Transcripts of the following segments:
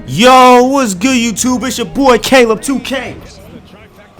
Yo, what's good, YouTube? It's your boy Caleb 2K,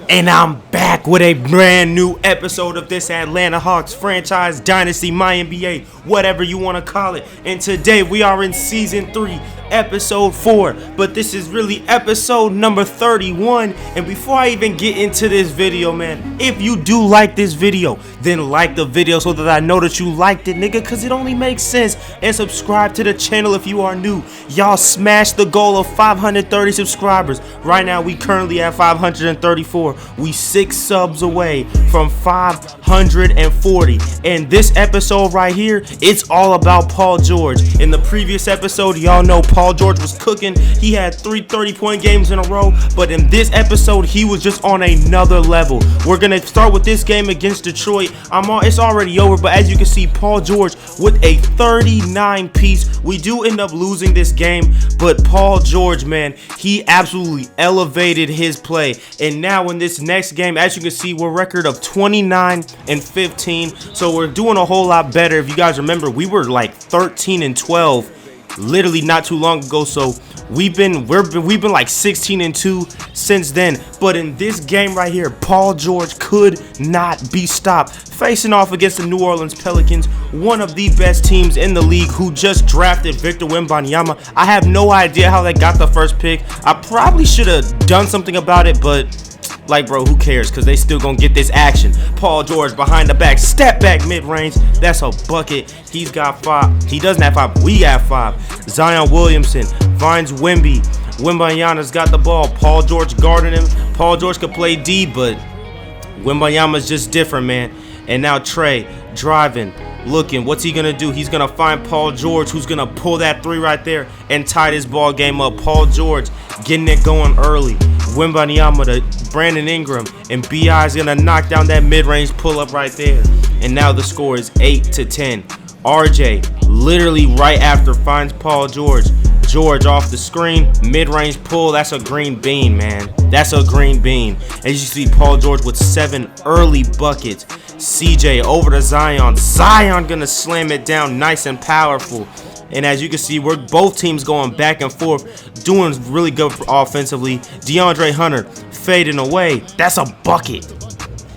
and I'm back with a brand new episode of this Atlanta Hawks franchise dynasty, MyNBA, whatever you want to call it. And today we are in season 3, episode 4, but this is really episode number 31. And before I even get into this video, man, if you do like this video, then like the video so that I know that you liked it, nigga, because it only makes sense. And subscribe to the channel if you are new. Y'all smashed the goal of 530 subscribers. Right now we currently at 534. We 6 subs away from 540. And this episode right here, it's all about Paul George. In the previous episode, y'all know Paul George was cooking. He had 3 30-point games in a row, but in this episode he was just on another level. We're gonna start with this game against Detroit. It's already over, but as you can see, Paul George with a 39 piece. We do end up losing this game, but Paul George, man, he absolutely elevated his play. And now in this next game, as you can see, we're record of 29-15, so we're doing a whole lot better. If you guys remember, we were like 13-12 literally not too long ago, so we've been like 16-2 since then. But in this game right here, Paul George could not be stopped, facing off against the New Orleans Pelicans, one of the best teams in the league, who just drafted Victor Wembanyama. I have no idea how they got the first pick. I probably should have done something about it, but like, bro, who cares? Because they still gonna get this action. Paul George behind the back, step back mid-range. That's a bucket. He's got 5. He doesn't have 5. We have 5. Zion Williamson finds Wemby. Wembanyama's got the ball. Paul George guarding him. Paul George could play D, but Wembanyama's just different, man. And now Trey driving, looking. What's he gonna do? He's gonna find Paul George, who's gonna pull that 3 right there and tie this ball game up. Paul George getting it going early. Wembanyama to Brandon Ingram, and B.I. is gonna knock down that mid-range pull-up right there. And now the score is 8-10. RJ literally right after finds Paul George. George off the screen, mid-range pull. That's a green bean, man. That's a green bean. As you see, Paul George with 7 early buckets. CJ over to Zion. Zion gonna slam it down nice and powerful. And as you can see, we're both teams going back and forth, doing really good offensively. DeAndre Hunter fading away. That's a bucket.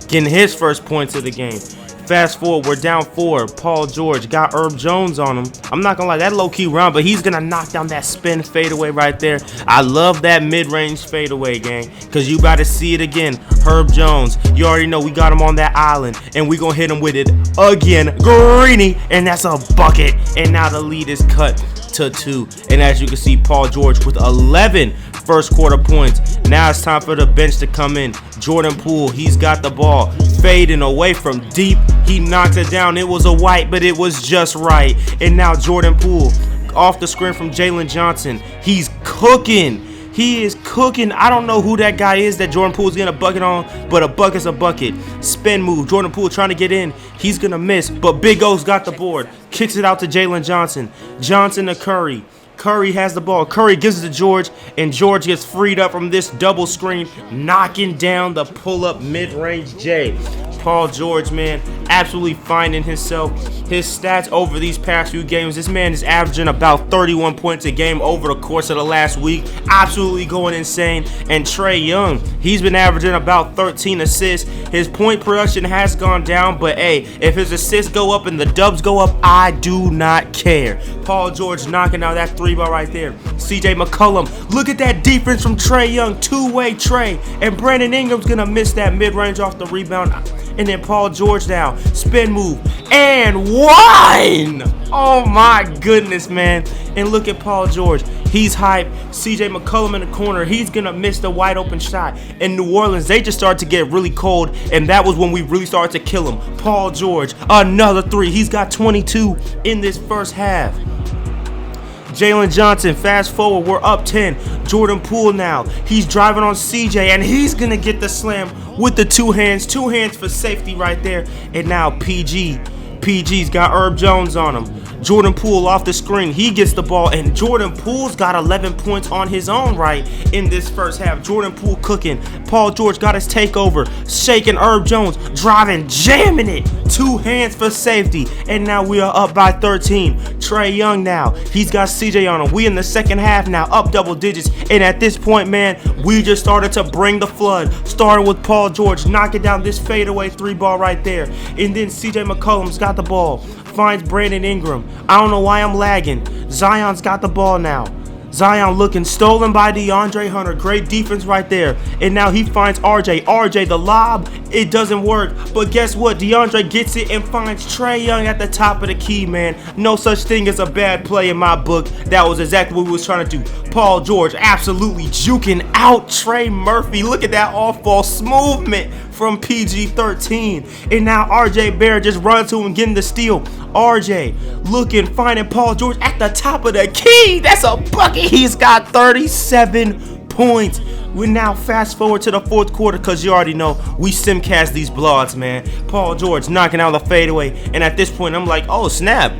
Getting his first points of the game. Fast forward, we're down 4. Paul George got Herb Jones on him. I'm not gonna lie, that low-key round, but he's gonna knock down that spin fadeaway right there. I love that mid-range fadeaway, gang, because you about to see it again. Herb Jones, you already know we got him on that island, and we gonna hit him with it again. Greeny, and that's a bucket. And now the lead is cut to 2. And as you can see, Paul George with 11 first quarter points. Now it's time for the bench to come in. Jordan Poole, he's got the ball, fading away from deep. He knocks it down. It was a white, but it was just right. And now Jordan Poole off the screen from Jalen Johnson. He's cooking. He is cooking. I don't know who that guy is that Jordan Poole's getting a bucket on, but a bucket's a bucket. Spin move. Jordan Poole trying to get in. He's going to miss, but Big O's got the board. Kicks it out to Jalen Johnson. Johnson to Curry. Curry has the ball. Curry gives it to George, and George gets freed up from this double screen, knocking down the pull-up mid-range J. Paul George, man, absolutely finding himself. His stats over these past few games, this man is averaging about 31 points a game over the course of the last week. Absolutely going insane. And Trae Young, he's been averaging about 13 assists. His point production has gone down, but hey, if his assists go up and the dubs go up, I do not care. Paul George knocking out that 3-ball right there. CJ McCollum, look at that defense from Trae Young. Two-way Trae. And Brandon Ingram's going to miss that mid-range off the rebound. And then Paul George now, spin move, and one! Oh my goodness, man. And look at Paul George. He's hyped. CJ McCollum in the corner. He's going to miss the wide open shot. In New Orleans, they just started to get really cold, and that was when we really started to kill him. Paul George, another 3. He's got 22 in this first half. Jalen Johnson, fast forward, we're up 10. Jordan Poole now, he's driving on CJ, and he's going to get the slam with the 2 hands. 2 hands for safety right there. And now PG's got Herb Jones on him. Jordan Poole off the screen. He gets the ball, and Jordan Poole's got 11 points on his own right in this first half. Jordan Poole cooking. Paul George got his takeover. Shaking Herb Jones. Driving, jamming it. 2 hands for safety. And now we are up by 13. Trae Young now. He's got CJ on him. We in the second half now, up double digits. And at this point, man, we just started to bring the flood. Starting with Paul George knocking down this fadeaway 3-ball right there. And then CJ McCollum's got the ball. Finds Brandon Ingram. I don't know why I'm lagging. Zion's got the ball now. Zion looking, stolen by DeAndre Hunter. Great defense right there. And now he finds RJ. RJ, the lob, it doesn't work. But guess what? DeAndre gets it and finds Trae Young at the top of the key, man. No such thing as a bad play in my book. That was exactly what we was trying to do. Paul George absolutely juking out Trey Murphy. Look at that off-ball movement from PG-13. And now RJ Barrett just runs to him getting the steal. RJ looking, finding Paul George at the top of the key. That's a bucket. He's got 37 points. We now fast forward to the fourth quarter because you already know we simcast these bloods, man. Paul George knocking out the fadeaway. And at this point, I'm like, oh, snap.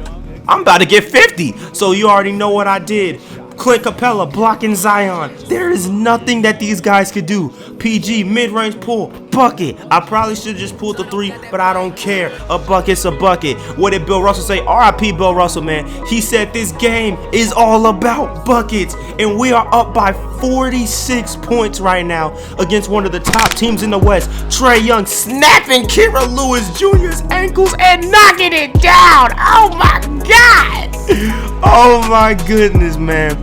I'm about to get 50. So you already know what I did. Clint Capella blocking Zion. There is nothing that these guys could do. PG, mid-range pull, bucket. I probably should have just pulled the 3, but I don't care. A bucket's a bucket. What did Bill Russell say? RIP Bill Russell, man. He said this game is all about buckets. And we are up by 46 points right now against one of the top teams in the West. Trae Young snapping Kira Lewis Jr.'s ankles and knocking it down. Oh my God. Oh my goodness, man.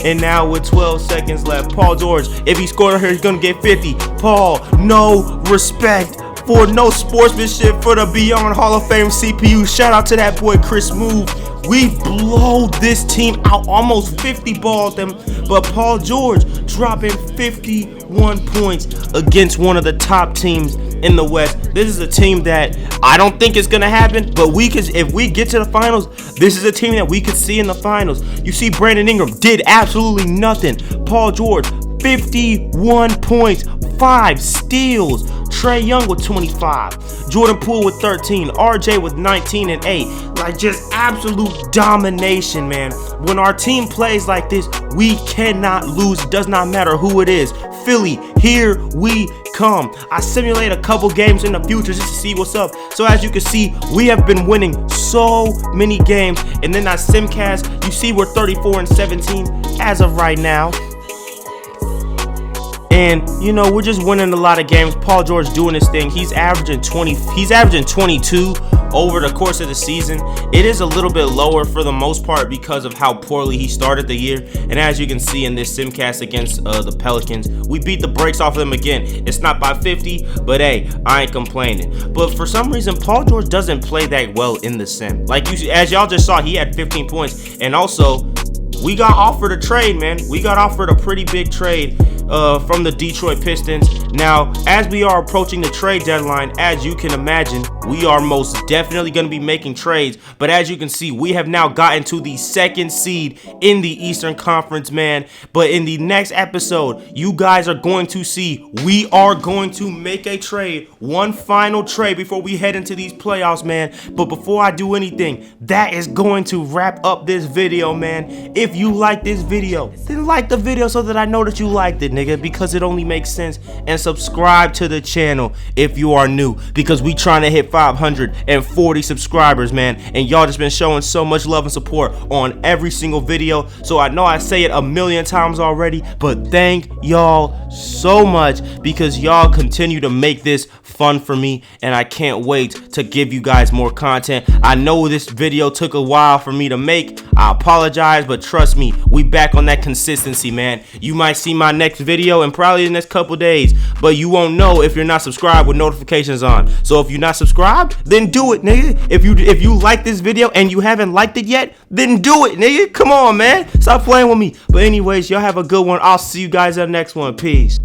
And now with 12 seconds left, Paul George, if he scored here, he's going to get 50. Paul, no respect for no sportsmanship for the Beyond Hall of Fame CPU. Shout out to that boy Chris Move. We blow this team out, almost 50 balls them, but Paul George dropping 51 points against one of the top teams in the West. This is a team that I don't think is gonna happen, but we could, if we get to the finals, this is a team that we could see in the finals. You see Brandon Ingram did absolutely nothing. Paul George, 51 points, 5 steals. Trae Young with 25, Jordan Poole with 13, RJ with 19 and 8. Like, just absolute domination, man. When our team plays like this, we cannot lose. It does not matter who it is. Philly, here we come. I simulate a couple games in the future just to see what's up. So as you can see, we have been winning so many games. And then I simcast, you see we're 34 and 17 as of right now. And, you know, we're just winning a lot of games. Paul George doing his thing. He's averaging 22 over the course of the season. It is a little bit lower for the most part because of how poorly he started the year. And as you can see in this simcast against the Pelicans, we beat the brakes off of them again. It's not by 50, but hey, I ain't complaining. But for some reason, Paul George doesn't play that well in the sim. Like, as y'all just saw, he had 15 points. And also, we got offered a trade, man. We got offered a pretty big trade from the Detroit Pistons. Now, as we are approaching the trade deadline, as you can imagine, we are most definitely going to be making trades. But as you can see, we have now gotten to the 2nd seed in the Eastern Conference, man. But in the next episode, you guys are going to see we are going to make a trade, one final trade before we head into these playoffs, man. But before I do anything, that is going to wrap up this video, man. If you like this video, then like the video so that I know that you liked it, nigga, because it only makes sense. And subscribe to the channel if you are new, because we trying to hit 540 subscribers, man. And y'all just been showing so much love and support on every single video. So I know I say it a million times already, but thank y'all so much, because y'all continue to make this fun for me, and I can't wait to give you guys more content. I know this video took a while for me to make. I apologize, but trust me, we back on that consistency, man. You might see my next video in probably the next couple days, but you won't know if you're not subscribed with notifications on. So if you're not subscribed, then do it, nigga. If you like this video and you haven't liked it yet, then do it, nigga. Come on, man. Stop playing with me. But anyways, y'all have a good one. I'll see you guys in the next one. Peace.